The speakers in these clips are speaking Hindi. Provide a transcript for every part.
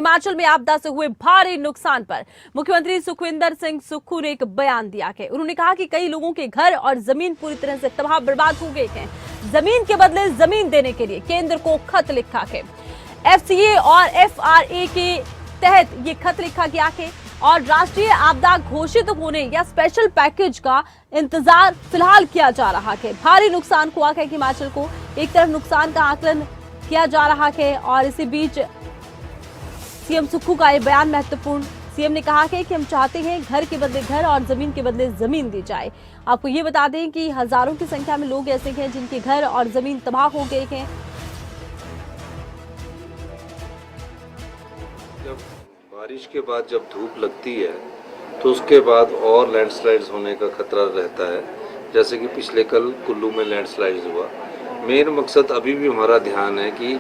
हिमाचल में आपदा से हुए भारी नुकसान पर मुख्यमंत्री सुखविंदर सिंह सुक्खू ने एक बयान दिया है। उन्होंने कहा कि कई लोगों के घर और जमीन पूरी तरह से तबाह बर्बाद हो गए हैं। जमीन के बदले जमीन देने के लिए केंद्र को खत लिखा है। एफसीए और एफआरए के तहत ये खत लिखा गया है और राष्ट्रीय आपदा घोषित होने या स्पेशल पैकेज का इंतजार फिलहाल किया जा रहा है। भारी नुकसान हुआ है हिमाचल को, एक तरफ नुकसान का आकलन किया जा रहा है और इसी बीच सीएम सुक्खू का ये बयान महत्वपूर्ण। सीएम ने कहा है कि हम चाहते हैं घर के बदले घर और जमीन के बदले जमीन दी जाए। आपको ये बता दें कि हजारों की संख्या में लोग ऐसे हैं जिनके घर और जमीन तबाह हो गए हैं। जब बारिश के बाद जब धूप लगती है तो उसके बाद और लैंडस्लाइड्स होने का खतरा रहता है, जैसे कि पिछले कल कुल्लू में लैंडस्लाइड्स हुआ। मेन मकसद अभी भी हमारा ध्यान है कि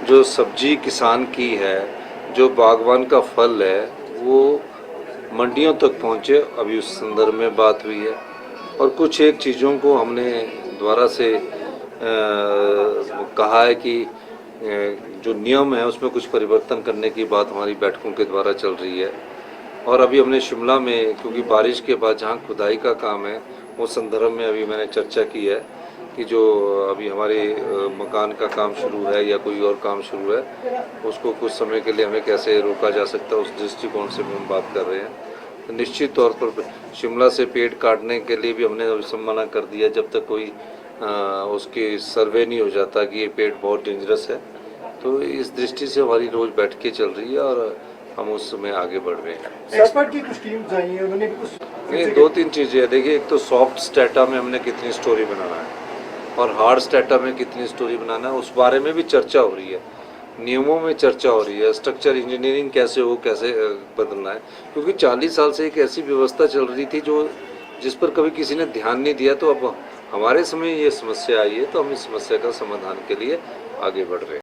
जो सब्जी किसान की है, जो बागवान का फल है, वो मंडियों तक पहुंचे। अभी उस संदर्भ में बात हुई है और कुछ एक चीज़ों को हमने दोबारा से कहा है कि जो नियम है उसमें कुछ परिवर्तन करने की बात हमारी बैठकों के द्वारा चल रही है। और अभी हमने शिमला में, क्योंकि बारिश के बाद जहाँ खुदाई का काम है उस संदर्भ में अभी मैंने चर्चा की है कि जो अभी हमारे मकान का काम शुरू है या कोई और काम शुरू है उसको कुछ समय के लिए हमें कैसे रोका जा सकता है, उस दृष्टिकोण से भी हम बात कर रहे हैं। तो निश्चित तौर पर शिमला से पेड़ काटने के लिए भी हमने मना कर दिया जब तक कोई उसकी सर्वे नहीं हो जाता कि ये पेड़ बहुत डेंजरस है। तो इस दृष्टि से हमारी रोज बैठकें चल रही है और हम उस समय आगे बढ़ रहे हैं। एक्सपर्ट की कुछ टीम्स आई हैं, उन्होंने भी कुछ नहीं, दो तीन चीज़ें हैं। देखिए, एक तो सॉफ्ट स्टेटा में हमने कितनी स्टोरी बनाना है और हार्ड स्टेटा में कितनी स्टोरी बनाना है, उस बारे में भी चर्चा हो रही है। नियमों में चर्चा हो रही है, स्ट्रक्चर इंजीनियरिंग कैसे हो, कैसे बदलना है। क्योंकि 40 साल से एक ऐसी व्यवस्था चल रही थी जिस पर कभी किसी ने ध्यान नहीं दिया। तो अब हमारे समय ये समस्या आई है तो हम इस समस्या का समाधान के लिए आगे बढ़ रहे हैं।